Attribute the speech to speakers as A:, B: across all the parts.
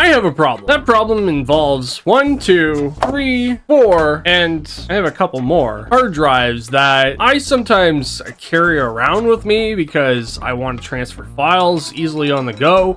A: I have a problem. That problem involves 1, 2, 3, 4, and I have a couple more hard drives that I sometimes carry around with me because I want to transfer files easily on the go.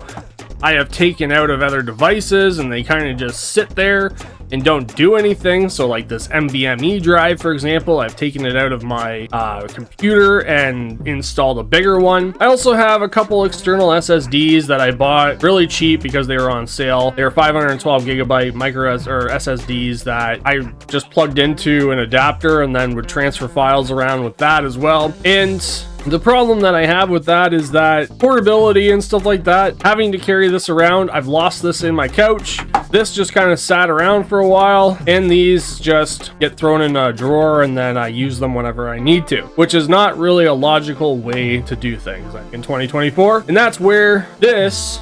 A: I have taken out of other devices and they kind of just sit there and don't do anything. So like this NVMe drive, for example, I've taken it out of my computer and installed a bigger one. I also have a couple external SSDs that I bought really cheap because they were on sale. They were 512 gigabyte micro SSDs that I just plugged into an adapter and then would transfer files around with that as well. And the problem that I have with that is that portability and stuff like that, having to carry this around, I've lost this in my couch. This just kind of sat around for a while, and these just get thrown in a drawer and then I use them whenever I need to, which is not really a logical way to do things like in 2024. And that's where this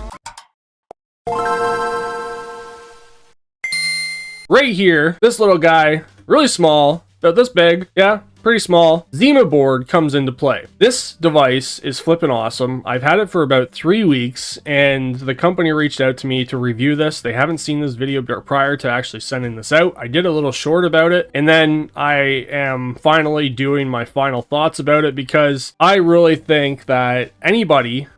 A: right here, this little guy, really small, about this big, yeah, pretty small, ZimaBoard comes into play. This device is flipping awesome. I've had it for about 3 weeks and the company reached out to me to review this. They haven't seen this video prior to actually sending this out. I did a little short about it and then I am finally doing my final thoughts about it because I really think that anybody,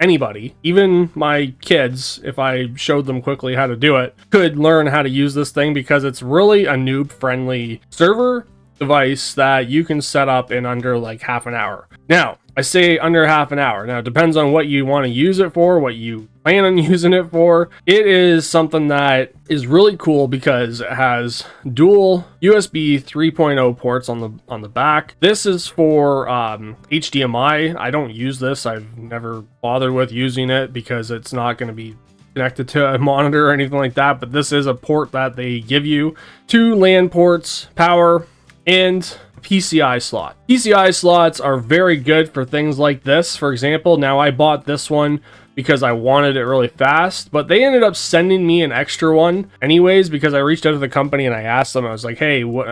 A: even my kids, if I showed them quickly how to do it, could learn how to use this thing because it's really a noob friendly server device that you can set up in under like half an hour. Now, I say under half an hour. Now, it depends on what you want to use it for, what you plan on using it for. It is something that is really cool because it has dual USB 3.0 ports on the back. This is for HDMI. I don't use this. I've never bothered with using it because it's not going to be connected to a monitor or anything like that, but this is a port that they give you. 2 LAN ports, power, and PCI slot. PCI slots are very good for things like this. For example, now I bought this one because I wanted it really fast, but they ended up sending me an extra one anyways because I reached out to the company and I asked them, I was like, hey, what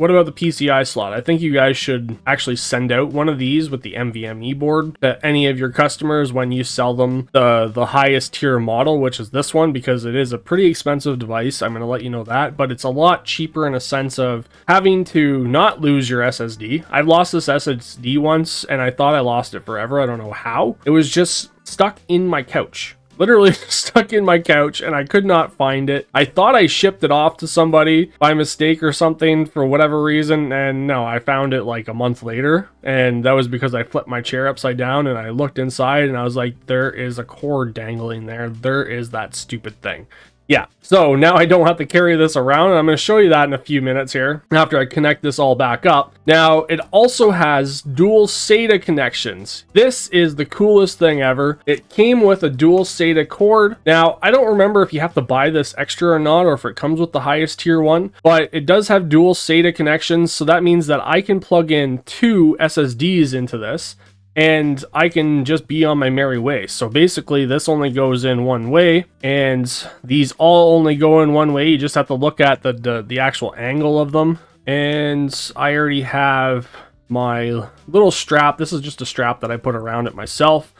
A: about the PCI slot? I think you guys should actually send out one of these with the NVMe board to any of your customers when you sell them the highest tier model, which is this one, because it is a pretty expensive device. I'm going to let you know that, but it's a lot cheaper in a sense of having to not lose your SSD. I've lost this SSD once and I thought I lost it forever. I don't know how. It was just stuck in my couch, literally stuck in my couch, and I could not find it. I thought I shipped it off to somebody by mistake or something for whatever reason, and no, I found it like a month later, and that was because I flipped my chair upside down and I looked inside and I was like, there is a cord dangling there. There is that stupid thing. Yeah, so now I don't have to carry this around, and I'm going to show you that in a few minutes here after I connect this all back up. Now, it also has dual SATA connections. This is the coolest thing ever. It came with a dual SATA cord. Now, I don't remember if you have to buy this extra or not, or if it comes with the highest tier one, but it does have dual SATA connections, so that means that I can plug in 2 SSDs into this, and I can just be on my merry way. So basically this only goes in one way and these all only go in one way. You just have to look at the actual angle of them. And I already have my little strap. This is just a strap that I put around it myself.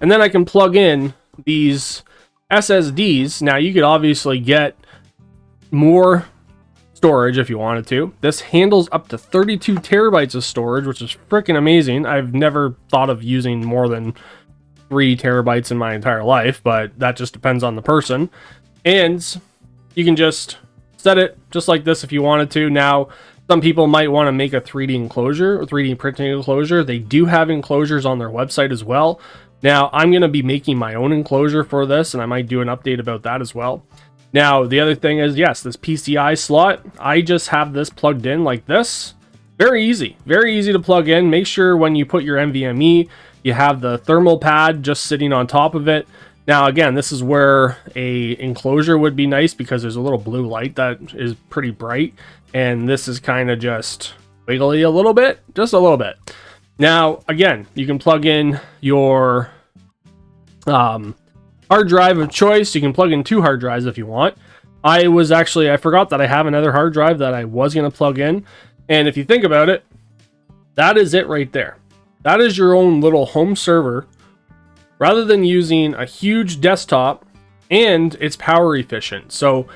A: And then I can plug in these SSDs. Now you could obviously get more storage if you wanted to. This handles up to 32 terabytes of storage, which is freaking amazing. I've never thought of using more than 3 terabytes in my entire life, but that just depends on the person. And you can just set it just like this if you wanted to. Now, some people might want to make a 3D enclosure or 3D printing enclosure. They do have enclosures on their website as well. Now, I'm going to be making my own enclosure for this, and I might do an update about that as well. Now, the other thing is, yes, this PCI slot, I just have this plugged in like this. Very easy to plug in. Make sure when you put your NVMe, you have the thermal pad just sitting on top of it. Now, again, this is where a enclosure would be nice because there's a little blue light that is pretty bright. And this is kind of just wiggly a little bit, just a little bit. Now, again, you can plug in your hard drive of choice. You can plug in 2 hard drives if you want. I forgot that I have another hard drive that I was going to plug in. And if you think about it, that is it right there. That is your own little home server. Rather than using a huge desktop and it's power efficient. So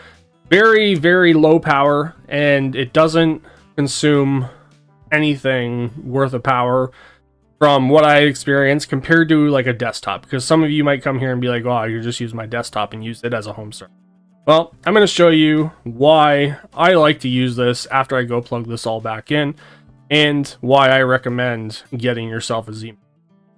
A: very, very low power, and it doesn't consume anything worth of power from what I experienced compared to like a desktop, because some of you might come here and be like, oh, you just use my desktop and use it as a home server. Well, I'm going to show you why I like to use this after I go plug this all back in, and why I recommend getting yourself a ZimaBoard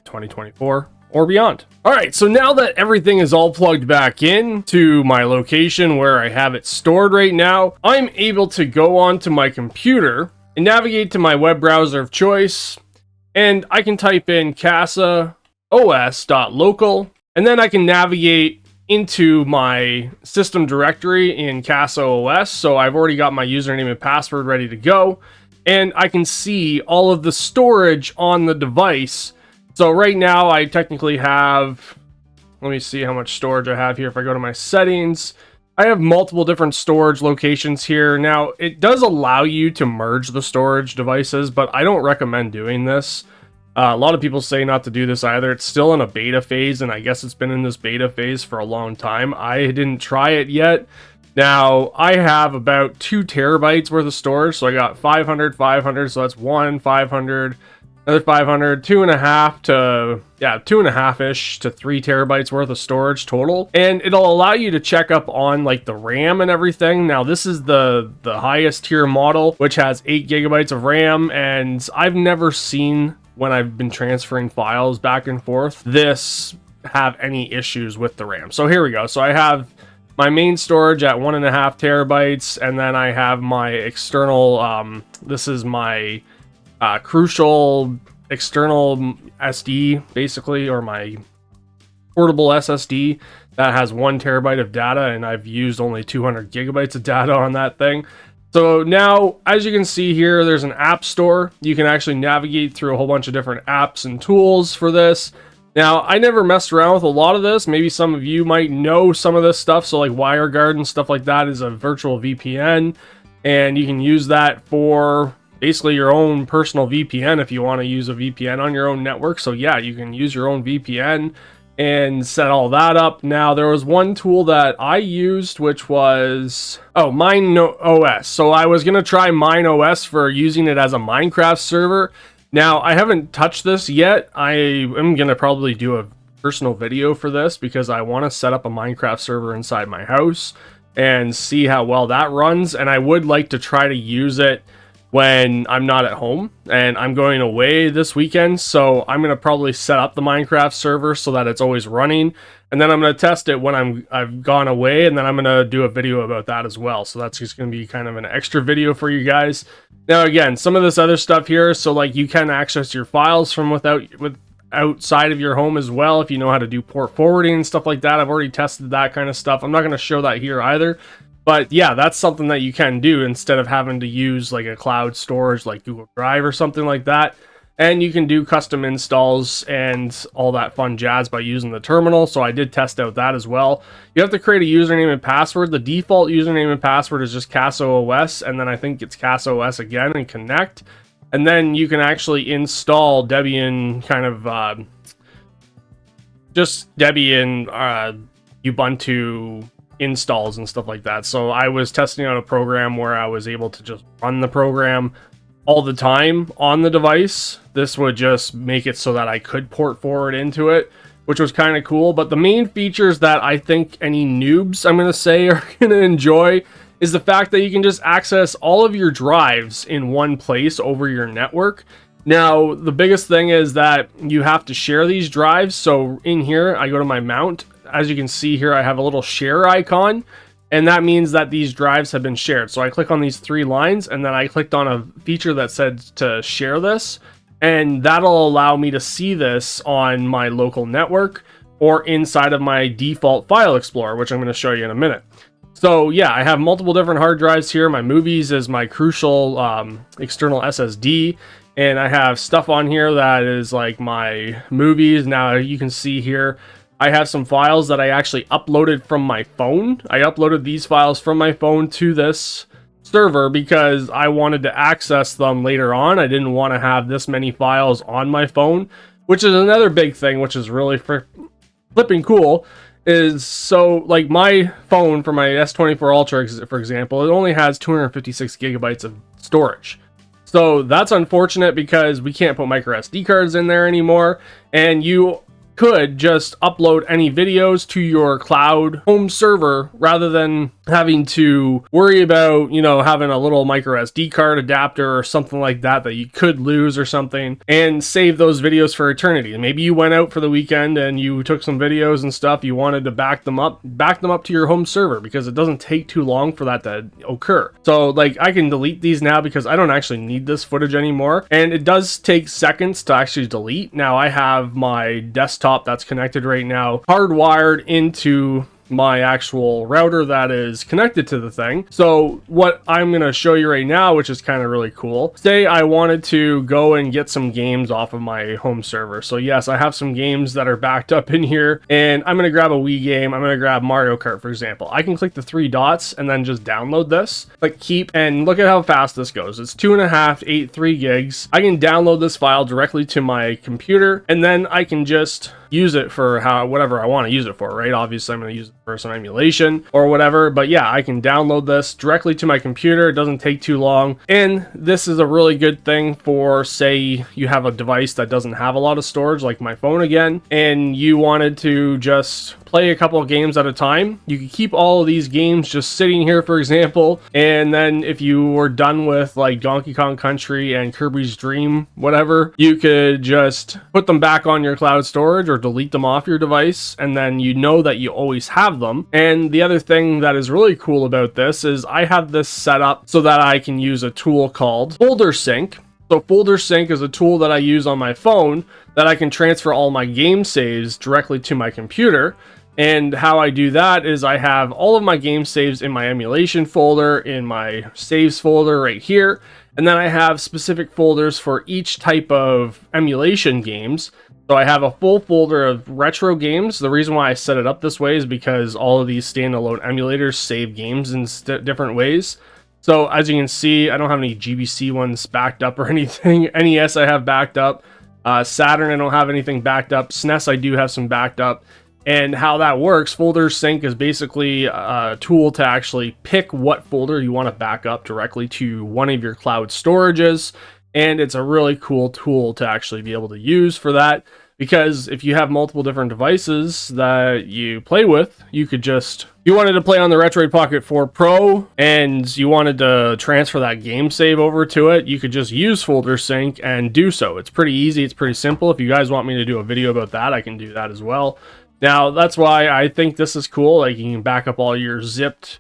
A: 2024 or beyond. All right, so now that everything is all plugged back in to my location where I have it stored right now, I'm able to go onto my computer and navigate to my web browser of choice, and I can type in CasaOS.local, and then I can navigate into my system directory in CasaOS. So I've already got my username and password ready to go, and I can see all of the storage on the device. So right now I technically have, let me see how much storage I have here. If I go to my settings, I have multiple different storage locations here. Now, it does allow you to merge the storage devices, but I don't recommend doing this. A lot of people say not to do this either. It's still in a beta phase, and I guess it's been in this beta phase for a long time. I didn't try it yet. Now, I have about 2 terabytes worth of storage, so I got 500, 500, so that's 500, another 500, 2.5 to, 2.5-ish to 3 terabytes worth of storage total. And it'll allow you to check up on like the RAM and everything. Now, this is the highest tier model, which has 8 gigabytes of RAM. And I've never seen, when I've been transferring files back and forth, this have any issues with the RAM. So here we go. So I have my main storage at 1.5 terabytes. And then I have my external, this is my crucial external SD, basically, or my portable SSD that has 1 terabyte of data, and I've used only 200 gigabytes of data on that thing. So now, as you can see here, there's an app store. You can actually navigate through a whole bunch of different apps and tools for this. Now, I never messed around with a lot of this. Maybe some of you might know some of this stuff. So like WireGuard and stuff like that is a virtual VPN, and you can use that for basically your own personal VPN if you want to use a VPN on your own network. So yeah, you can use your own VPN and set all that up. Now, there was one tool that I used, which was, MineOS. So I was going to try MineOS for using it as a Minecraft server. Now, I haven't touched this yet. I am going to probably do a personal video for this because I want to set up a Minecraft server inside my house and see how well that runs. And I would like to try to use it when I'm not at home, and I'm going away this weekend, so I'm gonna probably set up the Minecraft server so that it's always running, and then I'm gonna test it when I've gone away, and then I'm gonna do a video about that as well. So that's just gonna be kind of an extra video for you guys. Now, again, some of this other stuff here, so like you can access your files from outside of your home as well if you know how to do port forwarding and stuff like that. I've already tested that kind of stuff. I'm not gonna show that here either. But yeah, that's something that you can do instead of having to use like a cloud storage like Google Drive or something like that. And you can do custom installs and all that fun jazz by using the terminal. So I did test out that as well. You have to create a username and password. The default username and password is just CasaOS, and then I think it's CasaOS again and connect. And then you can actually install Debian Debian Ubuntu installs and stuff like that. So I was testing out a program where I was able to just run the program all the time on the device. This would just make it so that I could port forward into it, which was kind of cool. But the main features that I think any noobs, I'm going to say, are going to enjoy is the fact that you can just access all of your drives in one place over your network. Now, the biggest thing is that you have to share these drives. So in here, I go to my mount. As you can see here, I have a little share icon, and that means that these drives have been shared. So I click on these 3 lines, and then I clicked on a feature that said to share this, and that'll allow me to see this on my local network or inside of my default file explorer, which I'm going to show you in a minute. So yeah, I have multiple different hard drives here. My movies is my crucial external SSD, and I have stuff on here that is like my movies. Now you can see here, I have some files that I actually uploaded from my phone. I uploaded these files from my phone to this server because I wanted to access them later on. I didn't want to have this many files on my phone, which is another big thing, which is really flipping cool, is, so like my phone for my S24 Ultra, for example, it only has 256 gigabytes of storage. So that's unfortunate because we can't put micro SD cards in there anymore, and you could just upload any videos to your cloud home server rather than having to worry about, you know, having a little micro SD card adapter or something like that that you could lose or something, and save those videos for eternity. And maybe you went out for the weekend and you took some videos and stuff, you wanted to back them up to your home server, because it doesn't take too long for that to occur. So like I can delete these now because I don't actually need this footage anymore, and it does take seconds to actually delete. Now I have my desktop that's connected right now hardwired into my actual router that is connected to the thing. So what I'm going to show you right now, which is kind of really cool, say I wanted to go and get some games off of my home server. So yes, I have some games that are backed up in here, and I'm going to grab a Wii game. I'm going to grab Mario Kart, for example. I can click the three dots and then just download this, click keep, and look at how fast this goes. It's 2.583 gigs. I can download this file directly to my computer, and then I can just use it for whatever I want to use it for, right? Obviously I'm going to use it for some emulation or whatever, but yeah, I can download this directly to my computer. It doesn't take too long, and this is a really good thing for, say you have a device that doesn't have a lot of storage, like my phone again, and you wanted to just play a couple of games at a time. You could keep all of these games just sitting here, for example, and then if you were done with like Donkey Kong Country and Kirby's Dream, whatever, you could just put them back on your cloud storage or delete them off your device, and then you know that you always have them. And the other thing that is really cool about this is I have this set up so that I can use a tool called Folder Sync. So Folder Sync is a tool that I use on my phone that I can transfer all my game saves directly to my computer. And how I do that is I have all of my game saves in my emulation folder, in my saves folder right here, and then I have specific folders for each type of emulation games. So I have a full folder of retro games. The reason why I set it up this way is because all of these standalone emulators save games in different ways. So as you can see, I don't have any GBC ones backed up or anything. NES I have backed up. Saturn I don't have anything backed up. SNES I do have some backed up. And how that works, Folder Sync is basically a tool to actually pick what folder you want to back up directly to one of your cloud storages. And it's a really cool tool to actually be able to use for that, because if you have multiple different devices that you play with, you could just, you wanted to play on the Retroid Pocket 4 Pro and you wanted to transfer that game save over to it, you could just use Folder Sync and do so. It's pretty easy, it's pretty simple. If you guys want me to do a video about that, I can do that as well. Now, that's why I think this is cool. Like, you can back up all your zipped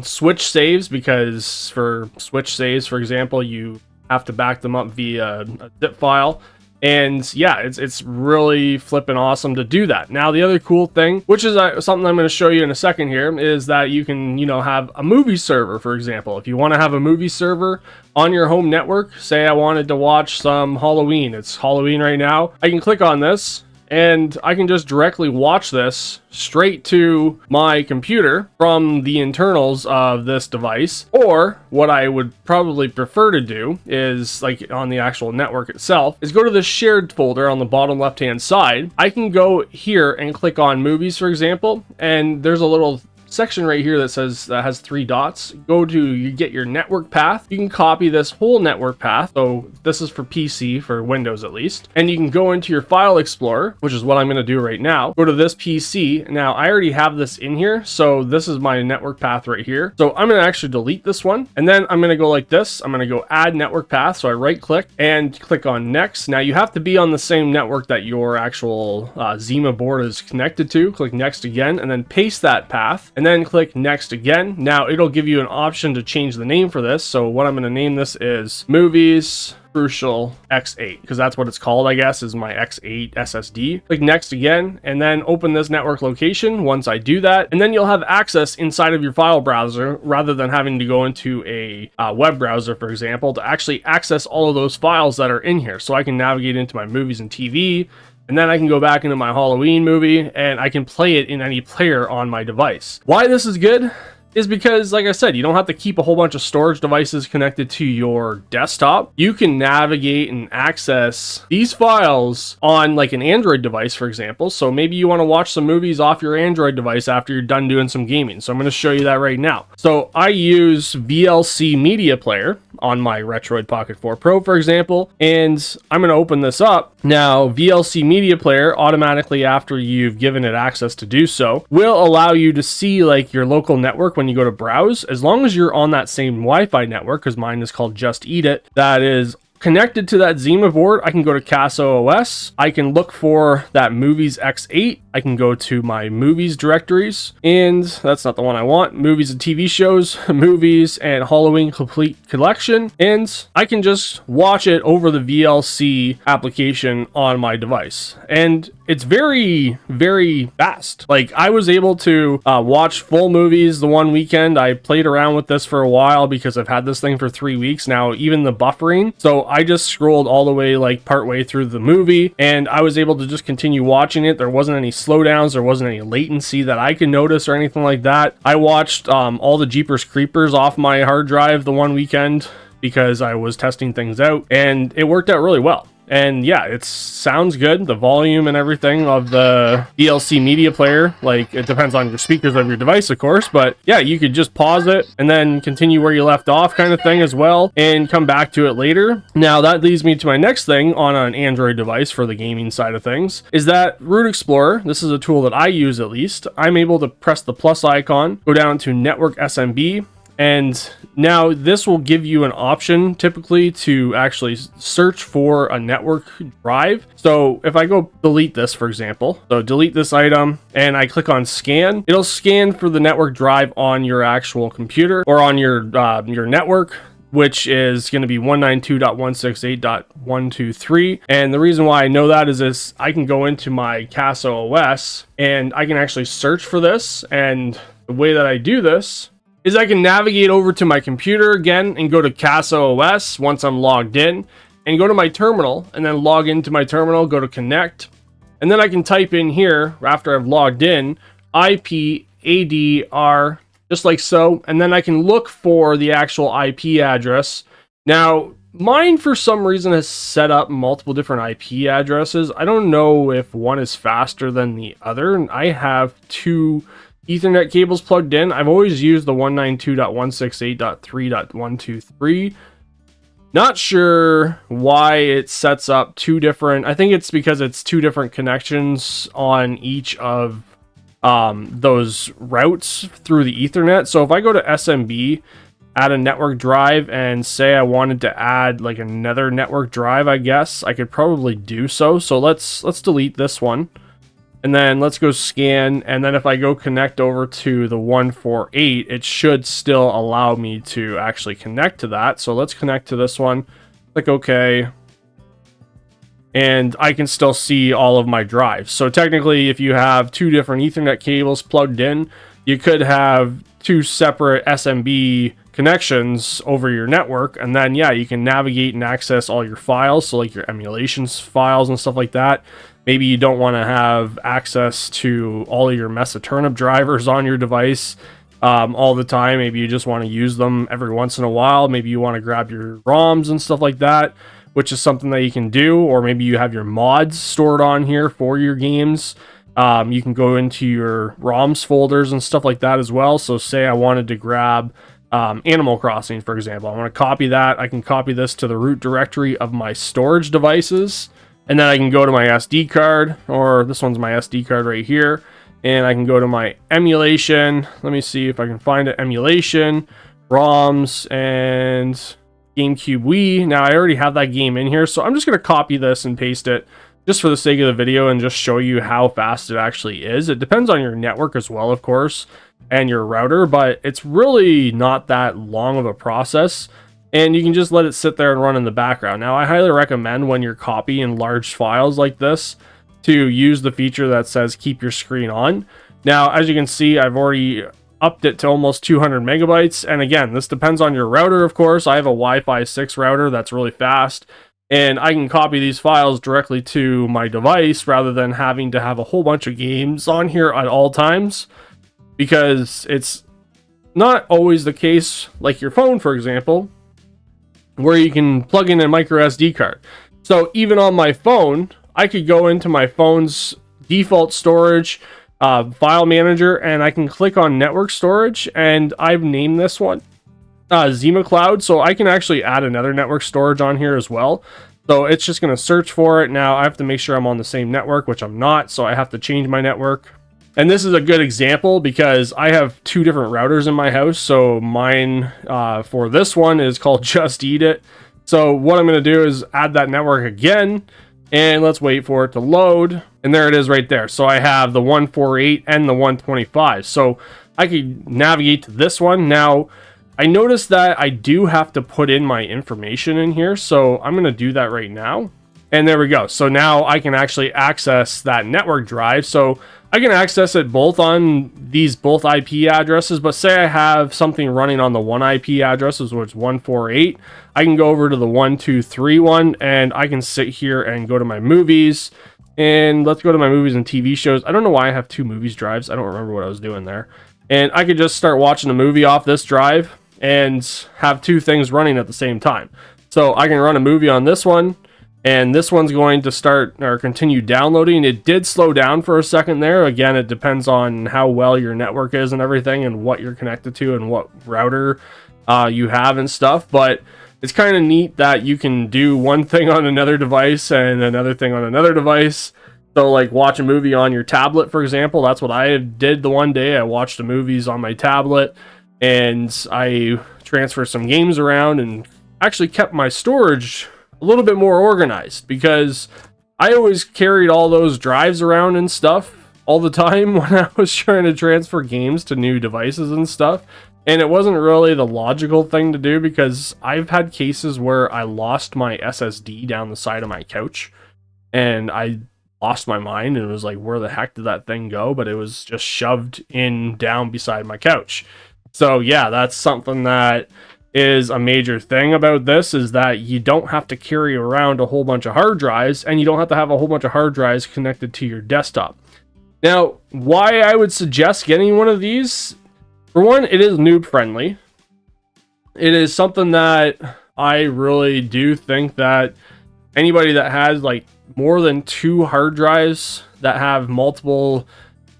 A: Switch saves, because for Switch saves, for example, you have to back them up via a zip file. And yeah, it's really flipping awesome to do that. Now, the other cool thing, which is something I'm going to show you in a second here, is that you can, you know, have a movie server, for example. If you want to have a movie server on your home network, say I wanted to watch some Halloween. It's Halloween right now. I can click on this, and I can just directly watch this straight to my computer from the internals of this device. Or what I would probably prefer to do is, like on the actual network itself, is go to the shared folder on the bottom left hand side. I can go here and click on movies, for example, and there's a little section right here that says, that has three dots. Go to, you get your network path. You can copy this whole network path. So this is for PC, for Windows at least. And you can go into your file explorer, which is what I'm going to do right now. Go to this PC. Now I already have this in here. So this is my network path right here. So I'm going to actually delete this one. And then I'm going to go like this. I'm going to go add network path. So I right click and click on next. Now you have to be on the same network that your actual ZimaBoard is connected to. Click next again, and then paste that path. And then click next again. Now it'll give you an option to change the name for this. So what I'm going to name this is Movies Crucial X8, because that's what it's called, I guess, is my X8 SSD. Click next again, and then open this network location once I do that, and then you'll have access inside of your file browser rather than having to go into a web browser, for example, to actually access all of those files that are in here. So I can navigate into my movies and TV, and then I can go back into my Halloween movie and I can play it in any player on my device. Why this is good is because, like I said, you don't have to keep a whole bunch of storage devices connected to your desktop. You can navigate and access these files on like an Android device, for example. So maybe you want to watch some movies off your Android device after you're done doing some gaming. So I'm going to show you that right now. So I use VLC Media Player on my Retroid Pocket 4 Pro, for example, and I'm going to open this up. Now, VLC Media Player automatically, after you've given it access to do so, will allow you to see like your local network when you go to browse, as long as you're on that same Wi-Fi network, because mine is called Just Eat It, that is connected to that ZimaBoard. I can go to CasaOS. I can look for that Movies X8. I can go to my movies directories, and that's not the one I want. Movies and TV shows, movies, and Halloween complete collection. And I can just watch it over the VLC application on my device. And it's very, very fast. Like, I was able to watch full movies the one weekend. I played around with this for a while because I've had this thing for 3 weeks now, even the buffering. So I just scrolled all the way, like part way through the movie, and I was able to just continue watching it. There wasn't any slowdowns, there wasn't any latency that I could notice or anything like that. I watched all the Jeepers Creepers off my hard drive the one weekend because I was testing things out, and it worked out really well. And yeah, it sounds good. The volume and everything of the VLC Media Player, like, it depends on your speakers of your device, of course, but yeah, you could just pause it and then continue where you left off kind of thing as well, and come back to it later. Now that leads me to my next thing on an Android device for the gaming side of things, is that Root Explorer. This is a tool that I use, at least. I'm able to press the plus icon, go down to Network SMB, and now this will give you an option typically to actually search for a network drive. So if I go delete this, for example, so delete this item, and I click on scan, it'll scan for the network drive on your actual computer or on your network, which is going to be 192.168.123. And the reason why I know that is this: I can go into my CasaOS and I can actually search for this. And the way that I do this is I can navigate over to my computer again and go to CasaOS once I'm logged in, and go to my terminal, and then log into my terminal, go to connect, and then I can type in here, after I've logged in, IPADR, just like so, and then I can look for the actual IP address. Now, mine for some reason has set up multiple different IP addresses. I don't know if one is faster than the other. I have two Ethernet cables plugged in. I've always used the 192.168.3.123. Not sure why it sets up two different. I think it's because it's two different connections on each of those routes through the Ethernet. So if I go to SMB, add a network drive, and say I wanted to add like another network drive, I guess I could probably do so. So let's delete this one. And then let's go scan, and then if I go connect over to the 148, it should still allow me to actually connect to that. So let's connect to this one, click OK, and I can still see all of my drives. So technically, if you have two different Ethernet cables plugged in, you could have two separate SMB connections over your network, and then yeah, you can navigate and access all your files, so like your emulations files and stuff like that. Maybe you don't want to have access to all of your mess of turnip drivers on your device all the time. Maybe you just want to use them every once in a while. Maybe you want to grab your ROMs and stuff like that, which is something that you can do. Or maybe you have your mods stored on here for your games. You can go into your ROMs folders and stuff like that as well. So say I wanted to grab Animal Crossing, for example. I want to copy that. I can copy this to the root directory of my storage devices. And then I can go to my SD card, or this one's my SD card right here, and I can go to my emulation. Let me see if I can find it. Emulation, ROMs, and GameCube Wii. Now I already have that game in here, so I'm just going to copy this and paste it just for the sake of the video and just show you how fast it actually is. It depends on your network as well, of course, and your router, but it's really not that long of a process. And you can just let it sit there and run in the background. Now, I highly recommend when you're copying large files like this to use the feature that says keep your screen on. Now, as you can see, I've already upped it to almost 200 megabytes. And again, this depends on your router, of course. I have a Wi-Fi 6 router that's really fast, and I can copy these files directly to my device rather than having to have a whole bunch of games on here at all times, because it's not always the case like your phone, for example, where you can plug in a micro SD card. So even on my phone, I could go into my phone's default storage file manager, and I can click on network storage, and I've named this one Zima Cloud, so I can actually add another network storage on here as well. So it's just going to search for it. Now I have to make sure I'm on the same network, which I'm not, so I have to change my network. And this is a good example because I have two different routers in my house. So mine for this one is called Just Eat It. So what I'm going to do is add that network again, and let's wait for it to load. And there it is right there. So I have the 148 and the 125. So I could navigate to this one. Now, I noticed that I do have to put in my information in here. So I'm going to do that right now. And there we go. So now I can actually access that network drive. So I can access it both on these both IP addresses, but say I have something running on the one IP address, which is 148. I can go over to the 123 one, and I can sit here and go to my movies. And let's go to my movies and TV shows. I don't know why I have two movies drives. I don't remember what I was doing there. And I could just start watching a movie off this drive and have two things running at the same time. So I can run a movie on this one, and this one's going to start or continue downloading. It did slow down for a second there. Again, it depends on how well your network is and everything, and what you're connected to and what router you have and stuff. But it's kind of neat that you can do one thing on another device and another thing on another device. So like watch a movie on your tablet, for example. That's what I did the one day. I watched the movies on my tablet, and I transferred some games around and actually kept my storage a little bit more organized, because I always carried all those drives around and stuff all the time when I was trying to transfer games to new devices and stuff. And it wasn't really the logical thing to do, because I've had cases where I lost my SSD down the side of my couch, and I lost my mind and was like, where the heck did that thing go? But it was just shoved in down beside my couch. So yeah, that's something that is a major thing about this, is that you don't have to carry around a whole bunch of hard drives, and you don't have to have a whole bunch of hard drives connected to your desktop. Now, why I would suggest getting one of these, for one, it is noob friendly. It is something that I really do think that anybody that has like more than two hard drives that have multiple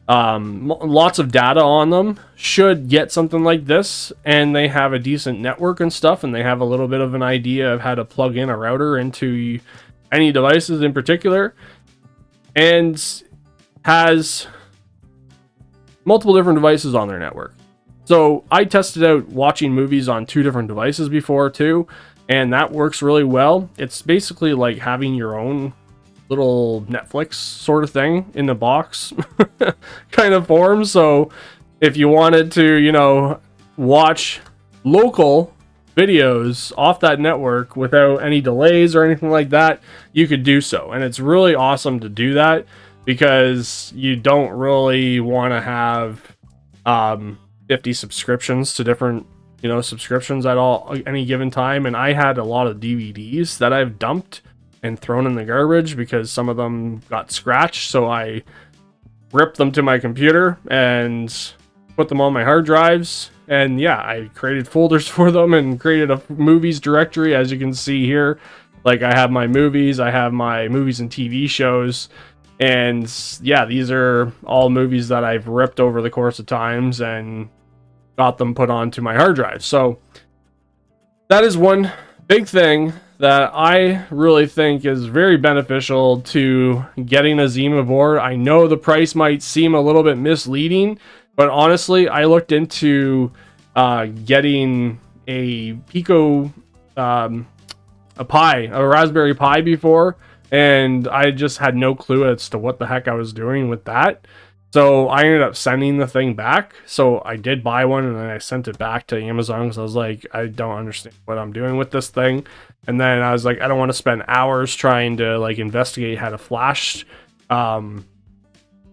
A: lots of data on them should get something like this, and they have a decent network and stuff, and they have a little bit of an idea of how to plug in a router into any devices in particular, and has multiple different devices on their network. So I tested out watching movies on two different devices before too, and that works really well. It's basically like having your own little Netflix sort of thing in the box kind of form. So if you wanted to, you know, watch local videos off that network without any delays or anything like that, you could do so. And it's really awesome to do that, because you don't really want to have 50 subscriptions to different, you know, subscriptions at any given time. And I had a lot of DVDs that I've dumped and thrown in the garbage because some of them got scratched. So I ripped them to my computer and put them on my hard drives. And yeah, I created folders for them and created a movies directory, as you can see here. Like I have my movies, I have my movies and TV shows. And yeah, these are all movies that I've ripped over the course of times and got them put onto my hard drive. So that is one big thing that I really think is very beneficial to getting a ZimaBoard. I know the price might seem a little bit misleading, but honestly, I looked into getting a Pico, a Raspberry Pi before, and I just had no clue as to what the heck I was doing with that. So I ended up sending the thing back. So I did buy one, and then I sent it back to Amazon because I was like, I don't understand what I'm doing with this thing. And then I was like, I don't want to spend hours trying to like investigate how to flash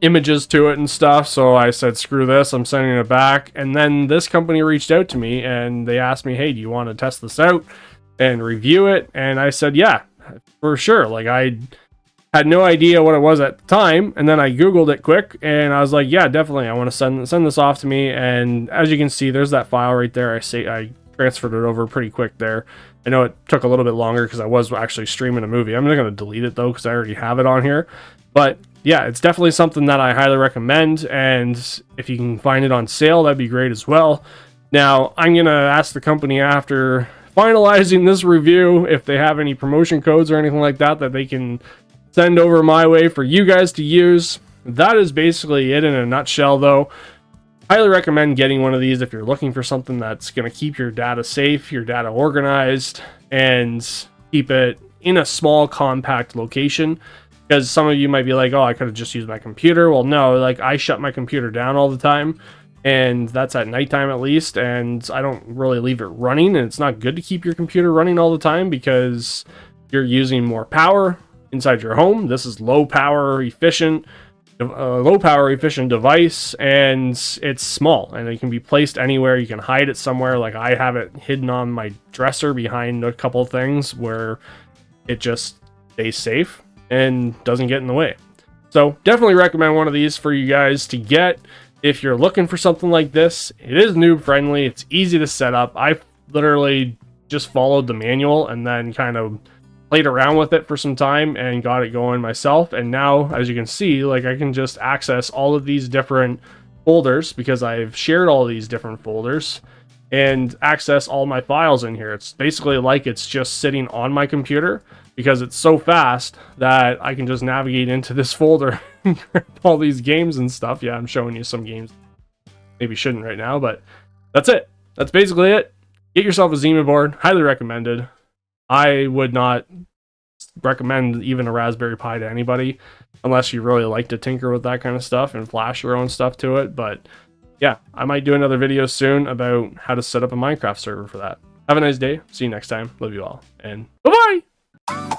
A: images to it and stuff. So I said, screw this, I'm sending it back. And then this company reached out to me and they asked me, hey, do you want to test this out and review it? And I said, yeah, for sure. Like I Had no idea what it was at the time, and then I googled it quick, and I was like, yeah, definitely, I want to send this off to me. And as you can see, there's that file right there. I transferred it over pretty quick there. I know it took a little bit longer because I was actually streaming a movie. I'm not going to delete it though because I already have it on here. But yeah, it's definitely something that I highly recommend, and if you can find it on sale, that'd be great as well. Now, I'm going to ask the company after finalizing this review if they have any promotion codes or anything like that they can send over my way for you guys to use. That is basically it in a nutshell though. Highly recommend getting one of these if you're looking for something that's going to keep your data safe, your data organized, and keep it in a small compact location. Because some of you might be like, oh, I could have just used my computer. Well, no, like I shut my computer down all the time, and that's at nighttime at least, and I don't really leave it running, and it's not good to keep your computer running all the time because you're using more power inside your home. This is low power efficient device, and it's small and it can be placed anywhere. You can hide it somewhere. Like I have it hidden on my dresser behind a couple things where it just stays safe and doesn't get in the way. So definitely recommend one of these for you guys to get if you're looking for something like this. It is noob friendly, it's easy to set up. I literally just followed the manual and then kind of played around with it for some time and got it going myself. And now, as you can see, like I can just access all of these different folders because I've shared all these different folders and access all my files in here. It's basically like it's just sitting on my computer because it's so fast that I can just navigate into this folder and grab all these games and stuff. Yeah, I'm showing you some games. Maybe shouldn't right now, but that's it. That's basically it. Get yourself a ZimaBoard. Highly recommended. I would not recommend even a Raspberry Pi to anybody unless you really like to tinker with that kind of stuff and flash your own stuff to it. But yeah, I might do another video soon about how to set up a Minecraft server for that. Have a nice day. See you next time. Love you all. And bye-bye!